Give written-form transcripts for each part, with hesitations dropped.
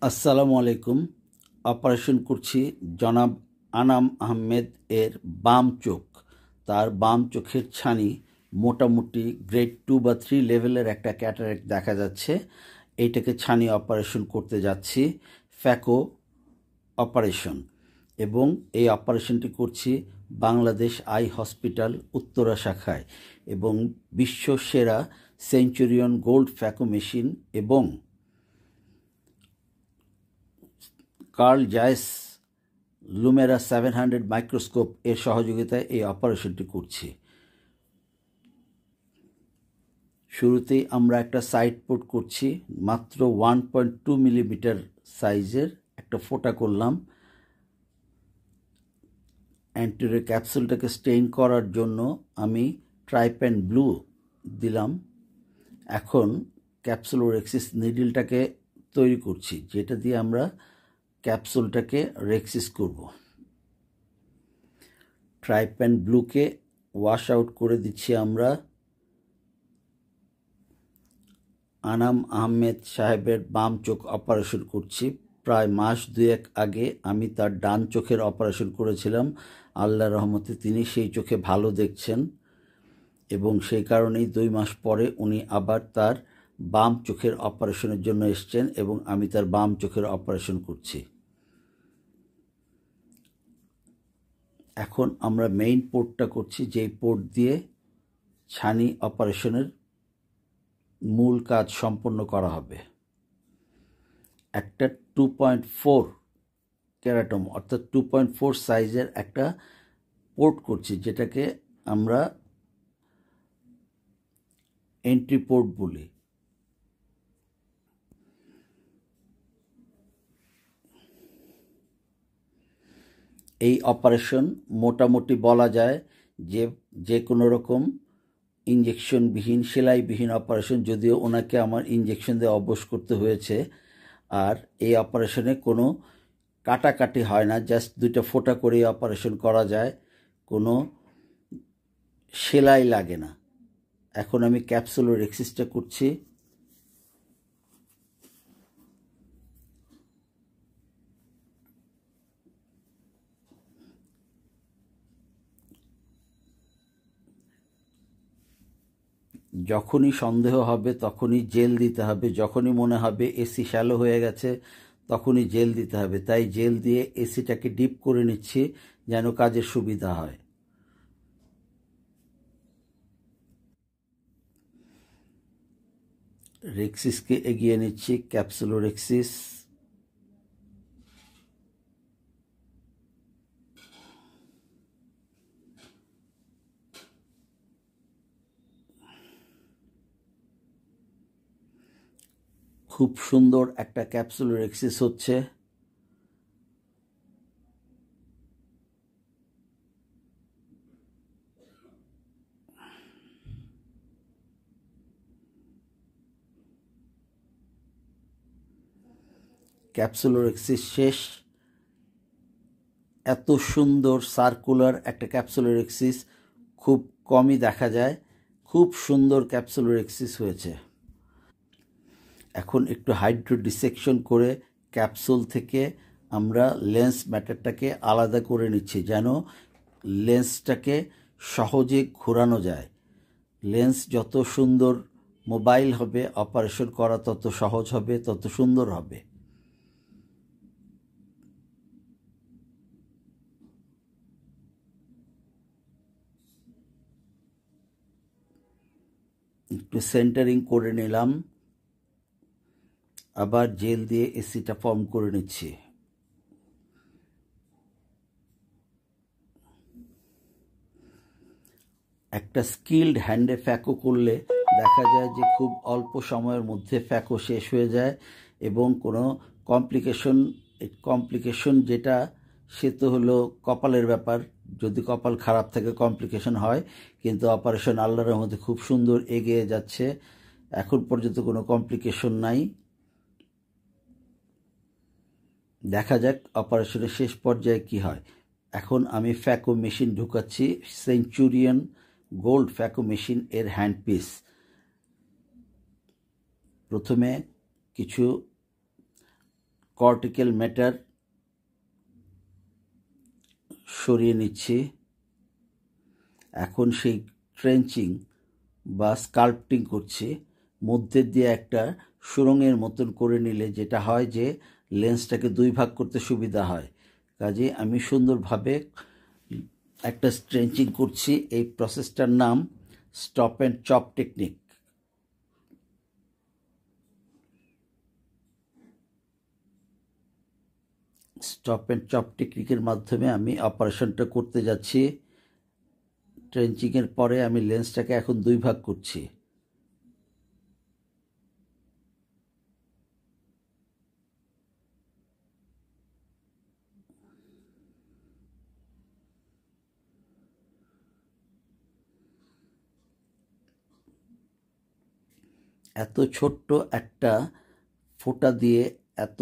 আসসালামু আলাইকুম। অপারেশন করছি জনাব আনাম আহমেদ এর বাম চোখ। তার বাম চোখের ছানি মোটামুটি গ্রেড 2 বা 3 লেভেলের একটা ক্যাটারেক্ট দেখা যাচ্ছে। এইটাকে ছানি অপারেশন করতে যাচ্ছি, ফ্যাকো অপারেশন। এবং এই অপারেশনটি করছি বাংলাদেশ আই হসপিটাল উত্তরা শাখায়, এবং বিশ্ব সেরা সেঞ্চুরিয়ন গোল্ড ফ্যাকো মেশিন এবং কার্ল জাইস লুমেরা 700 মাইক্রোস্কোপ এর সহযোগিতায় এই অপারেশনটি করছি। শুরুতেই আমরা একটা সাইড পোর্ট করছি, মাত্র 1.2 মিলিমিটার সাইজের একটা ফোঁটা করলাম। অ্যান্টিরিয়র ক্যাপসুলটাকে স্টেইন করার জন্য আমি ট্রাইপ্যান ব্লু দিলাম। এখন ক্যাপসুলোরেক্সিস নিডলটাকে তৈরি করছি, যেটা দিয়ে আমরা ক্যাপসুলটাকে রেক্সিস করব। ট্রাইপ্যান ব্লুকে ওয়াশ আউট করে দিচ্ছি আমরা। আনাম আহমেদ সাহেবের বাম চোখ অপারেশন করছি। প্রায় মাস দুয়েক আগে আমি তার ডান চোখের অপারেশন করেছিলাম। আল্লাহর রহমতে তিনি সেই চোখে ভালো দেখছেন, এবং সেই কারণেই 2 মাস পরে উনি আবার তার বাম চোখের অপারেশনের জন্য এসছেন, এবং আমি তার বাম চোখের অপারেশন করছি। এখন আমরা মেইন পোর্টটা করছি, যেই পোর্ট দিয়ে ছানি অপারেশনের মূল কাজ সম্পন্ন করা হবে। একটা 2.4 ক্যারাটম অর্থাৎ 2.4 সাইজের একটা পোর্ট করছি, যেটাকে আমরা এন্ট্রি পোর্ট বলি। এই অপারেশন মোটামুটি বলা যায় যে কোনো রকম ইঞ্জেকশনবিহীন, সেলাইবিহীন অপারেশন, যদিও ওনাকে আমার ইঞ্জেকশন দিয়ে অভ্যাস করতে হয়েছে। আর এই অপারেশনে কোনো কাটাকাটি হয় না, জাস্ট 2টা ফোঁটা করে অপারেশন করা যায়, কোনো সেলাই লাগে না। এখন আমি ক্যাপসুলোরেক্সিসটা করছি। যখনই সন্দেহ হবে তখনই জেল দিতে হবে, যখনই মনে হবে এসি শ্যালো হয়ে গেছে তখনই জেল দিতে হবে। তাই জেল দিয়ে এসিটাকে ডিপ করে নিচ্ছি যেন কাজের সুবিধা হয়। রেক্সিসকে এগিয়ে নিচ্ছি, ক্যাপসুলোরেক্সিস। খুব সুন্দর একটা ক্যাপসুলোরেক্সিস হচ্ছে। ক্যাপসুলোরেক্সিস শেষ। এত সুন্দর সার্কুলার একটা ক্যাপসুলোরেক্সিস খুব কমই দেখা যায়। খুব সুন্দর ক্যাপসুলোরেক্সিস হয়েছে। এখন একটু হাইড্রো ডিসেকশন করে ক্যাপসুল থেকে আমরা লেন্স ম্যাটারটাকে আলাদা করে নিচ্ছি, যেন লেন্সটাকে সহজে ঘোরানো যায়। লেন্স যত সুন্দর মোবাইল হবে, অপারেশন করা তত সহজ হবে, তত সুন্দর হবে। একটু সেন্টারিং করে নিলাম, আবার জেল দিয়ে এসিটা ফর্ম করে নিচ্ছি। একটা স্কিল্ড হ্যান্ডে ফ্যাকো করলে দেখা যায় যে খুব অল্প সময়ের মধ্যে ফ্যাকো শেষ হয়ে যায়, এবং কোনো কমপ্লিকেশন যেটা সে তো হলো কপালের ব্যাপার, যদি কপাল খারাপ থাকে কমপ্লিকেশন হয়। কিন্তু অপারেশন আল্লাহর রহমতে খুব সুন্দর এগিয়ে যাচ্ছে, এখন পর্যন্ত কোনো কমপ্লিকেশন নাই। দেখা যাক অপারেশনের শেষ পর্যায়ে কি হয়। এখন আমি ফ্যাকো মেশিন ঢুকাচ্ছি, সেঞ্চুরিয়ন গোল্ড ফ্যাকো মেশিন এর হ্যান্ডপিস। প্রথমে কিছু কর্টিক্যাল ম্যাটার সরিয়ে নিচ্ছি। এখন সেই ট্রেঞ্চিং বা স্কাল্পটিং করছি। মধ্যে দিয়ে একটা সুরঙের মতন করে নিলে যেটা হয় যে লেন্সটাকে দুই ভাগ করতে সুবিধা হয়। কাজে আমি সুন্দরভাবে একটা ট্রেঞ্চিং করছি। এই প্রসেসটার নাম stop and chop technique. Stop and chop টেকনিকের মাধ্যমে আমি অপারেশনটা করতে যাচ্ছি। ট্রেঞ্চিংয়ের পরে আমি লেন্সটাকে এখন দুই ভাগ করছি। এত ছোট্ট একটা ফোঁটা দিয়ে এত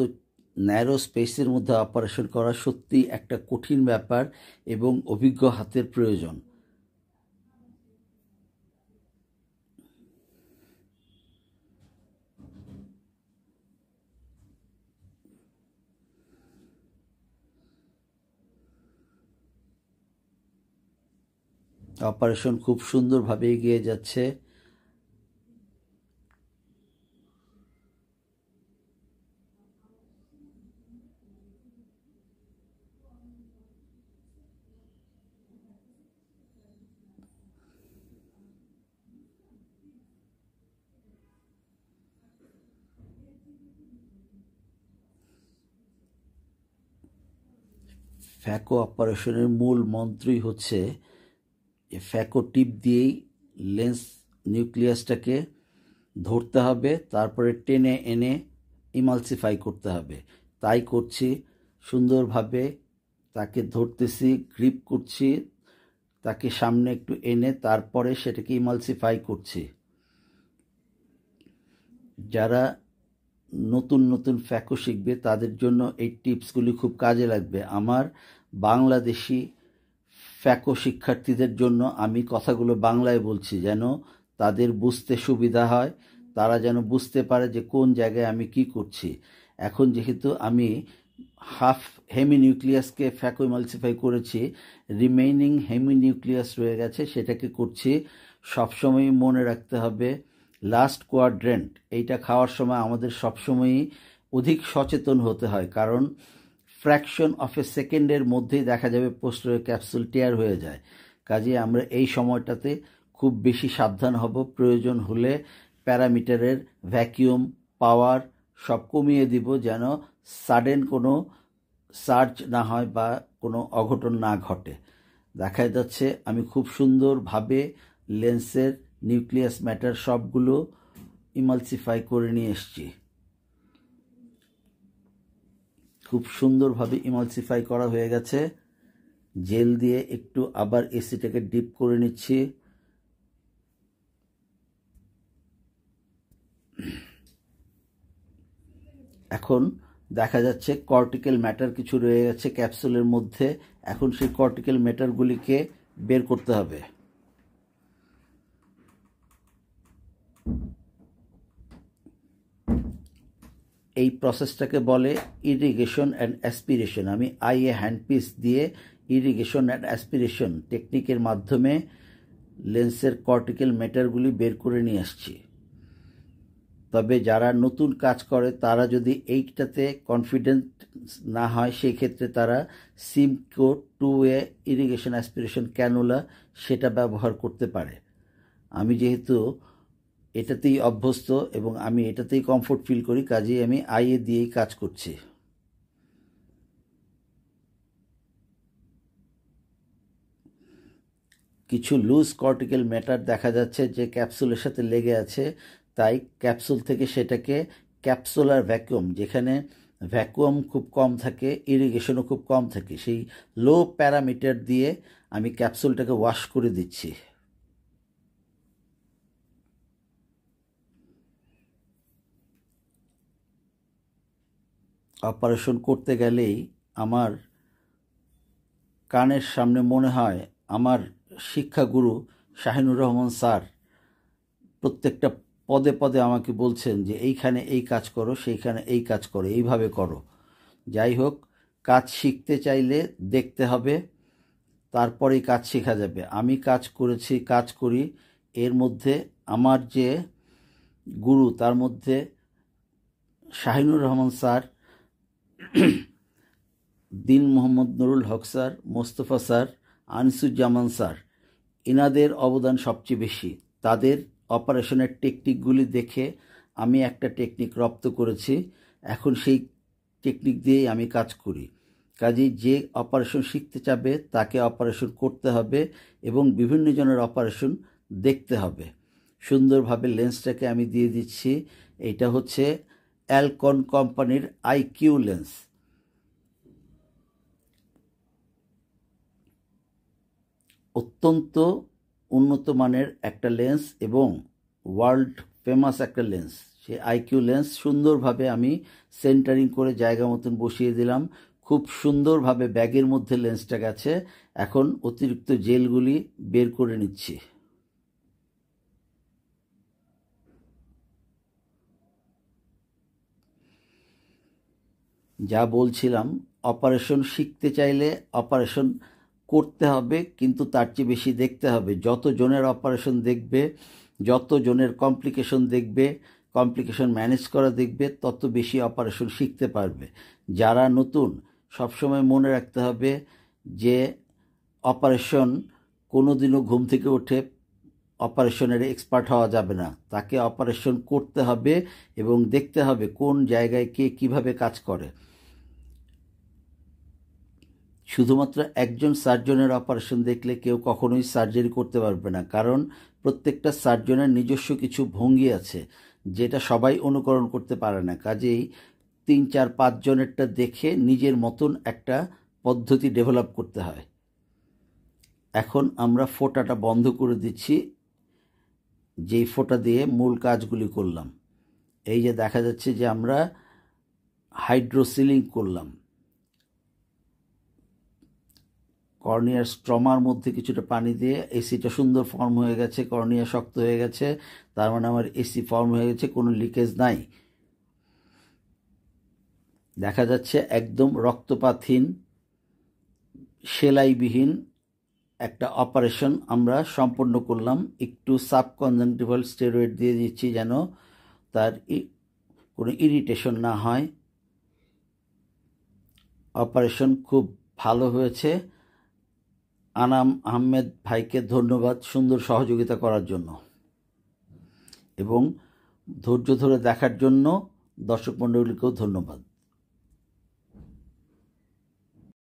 ন্যারো স্পেসের মধ্যে অপারেশন করা সত্যি একটা কঠিন ব্যাপার এবং অভিজ্ঞ হাতের প্রয়োজন। অপারেশন খুব সুন্দরভাবে এগিয়ে যাচ্ছে। ফ্যাকো অপারেশনের মূল মন্ত্রই হচ্ছে ফ্যাকো টিপ দিয়েই লেন্স নিউক্লিয়াসটাকে ধরতে হবে, তারপরে টেনে এনে ইমালসিফাই করতে হবে। তাই করছি, সুন্দরভাবে তাকে ধরতেছি, গ্রিপ করছি, তাকে সামনে একটু এনে তারপরে সেটাকে ইমালসিফাই করছি। যারা নতুন নতুন ফ্যাকো শিখবে তাদের জন্য এই টিপসগুলি খুব কাজে লাগবে। আমার বাংলাদেশি ফ্যাকো শিক্ষার্থীদের জন্য আমি কথাগুলো বাংলায় বলছি যেন তাদের বুঝতে সুবিধা হয়, তারা যেন বুঝতে পারে যে কোন জায়গায় আমি কি করছি। এখন যেহেতু আমি হাফ হেমি নিউক্লিয়াসকে ফ্যাকো ইমালসিফাই করেছি, রিমেইনিং হেমি নিউক্লিয়াস রয়ে গেছে, সেটাকে করছি। সবসময় মনে রাখতে হবে লাস্ট কোয়াড্রেন্ট এইটা খাওয়ার সময় আমাদের সবসময়ই অধিক সচেতন হতে হয়, কারণ ফ্র্যাকশন অফ এ সেকেন্ডের মধ্যেই দেখা যাবে পোস্টেরিয়র ক্যাপসুল টিয়ার হয়ে যায়। কাজে আমরা এই সময়টাতে খুব বেশি সাবধান হব। প্রয়োজন হলে প্যারামিটারের ভ্যাকিউম পাওয়ার সব কমিয়ে দিব যেন সাডেন কোনো সার্জ না হয় বা কোনো অঘটন না ঘটে। দেখা যাচ্ছে আমি খুব সুন্দরভাবে লেন্সের নিউক্লিয়াস ম্যাটার সবগুলো ইমালসিফাই করে নিয়ে এসছি। খুব সুন্দরভাবে ইমালসিফাই করা হয়ে গেছে। জেল দিয়ে একটু আবার এসিটাকে ডিপ করে নিচ্ছি। এখন দেখা যাচ্ছে কর্টিক্যাল ম্যাটার কিছু রয়ে গেছে ক্যাপসুলের মধ্যে। এখন সেই কর্টিক্যাল ম্যাটারগুলিকে বের করতে হবে। এই প্রসেসটাকে বলে ইরিগেশন অ্যান্ড অ্যাসপিরেশন। আমি আইএ হ্যান্ডপিস দিয়ে ইরিগেশন অ্যান্ড অ্যাসপিরেশন টেকনিকের মাধ্যমে লেন্সের কর্টিক্যাল ম্যাটারগুলি বের করে নিয়ে আসছি। তবে যারা নতুন কাজ করে তারা যদি এইটাতে কনফিডেন্ট না হয়, সেই ক্ষেত্রে তারা সিমকো 2A ইরিগেশন অ্যাসপিরেশন ক্যানুলা সেটা ব্যবহার করতে পারে। আমি যেহেতু এটাতেই অভ্যস্ত এবং আমি এটাতেই কমফোর্ট ফিল করি, কাজেই আমি আইএ দিয়েই কাজ করছি। কিছু লুজ কর্টিক্যাল ম্যাটার দেখা যাচ্ছে যে ক্যাপসুলের সাথে লেগে আছে, তাই ক্যাপসুল থেকে সেটাকে ক্যাপসুলার ভ্যাকুয়াম, যেখানে ভ্যাকুয়াম খুব কম থাকে, ইরিগেশনও খুব কম থাকে, সেই লো প্যারামিটার দিয়ে আমি ক্যাপসুলটাকে ওয়াশ করে দিচ্ছি। অপারেশন করতে গেলেই আমার কানের সামনে মনে হয় আমার শিক্ষাগুরু শাহিনুর রহমান স্যার প্রত্যেকটা পদে পদে আমাকে বলছেন যে এইখানে এই কাজ করো, সেইখানে এই কাজ করো, এইভাবে করো। যাই হোক, কাজ শিখতে চাইলে দেখতে হবে, তারপরেই কাজ শেখা যাবে। আমি কাজ করি, এর মধ্যে আমার যে গুরু তার মধ্যে Shahinur Rahman sir, Din Mohammad Nurul Haque sir, Mostafa sir, Anisuzzaman sir, এনাদের অবদান সবচেয়ে বেশি। তাদের অপারেশনের টেকনিকগুলি দেখে আমি একটা টেকনিক রপ্ত করেছি, এখন সেই টেকনিক দিয়েই আমি কাজ করি। কাজেই যে অপারেশন শিখতে চাবে তাকে অপারেশন করতে হবে এবং বিভিন্ন জনের অপারেশন দেখতে হবে। সুন্দরভাবে লেন্সটাকে আমি দিয়ে দিচ্ছি। এটা হচ্ছে অ্যালকন কোম্পানির আইকিউ লেন্স। অত্যন্ত উন্নত মানের একটা লেন্স এবং ওয়ার্ল্ড ফেমাস একটা লেন্স। সেই আইকিউ লেন্স সুন্দরভাবে আমি সেন্টারিং করে জায়গা মতন বসিয়ে দিলাম। খুব সুন্দরভাবে ব্যাগের মধ্যে লেন্সটা গেছে। এখন অতিরিক্ত জেলগুলি বের করে নিচ্ছি। যা বলছিলাম, অপারেশন শিখতে চাইলে অপারেশন করতে হবে, কিন্তু তার চেয়ে বেশি দেখতে হবে। যত জনের অপারেশন দেখবে, যত জনের কমপ্লিকেশন দেখবে, কমপ্লিকেশন ম্যানেজ করা দেখবে, তত বেশি অপারেশন শিখতে পারবে। যারা নতুন, সবসময় মনে রাখতে হবে যে অপারেশন কোনোদিনও ঘুম থেকে উঠে অপারেশনের এক্সপার্ট হওয়া যাবে না। তাকে অপারেশন করতে হবে এবং দেখতে হবে কোন জায়গায় কে কীভাবে কাজ করে। শুধুমাত্র একজন সার্জনের অপারেশন দেখলে কেউ কখনোই সার্জারি করতে পারবে না, কারণ প্রত্যেকটা সার্জনের নিজস্ব কিছু ভঙ্গি আছে যেটা সবাই অনুকরণ করতে পারে না। কাজেই 3, 4, 5 জনেরটা দেখে নিজের মতন একটা পদ্ধতি ডেভেলপ করতে হয়। এখন আমরা ফোঁটাটা বন্ধ করে দিচ্ছি, যেই ফোঁটা দিয়ে মূল কাজগুলি করলাম। এই যে দেখা যাচ্ছে যে আমরা হাইড্রোসিলিং করলাম। কর্নিয়ার স্ট্রমার মধ্যে কিছুটা পানি দিয়ে এসিটা সুন্দর ফর্ম হয়ে গেছে, কর্নিয়া শক্ত হয়ে গেছে, তার মানে আমার এসি ফর্ম হয়ে গেছে, কোনো লিকেজ নাই। দেখা যাচ্ছে একদম রক্তপাতহীন, সেলাইবিহীন একটা অপারেশন আমরা সম্পন্ন করলাম। একটু সাবকনজাংটিভাল স্টেরয়েড দিয়ে দিচ্ছি যেন তার কোনো ইরিটেশন না হয়। অপারেশন খুব ভালো হয়েছে। আনাম আহমেদ ভাইকে ধন্যবাদ সুন্দর সহযোগিতা করার জন্য, এবং ধৈর্য ধরে দেখার জন্য দর্শক মণ্ডলীকেও ধন্যবাদ।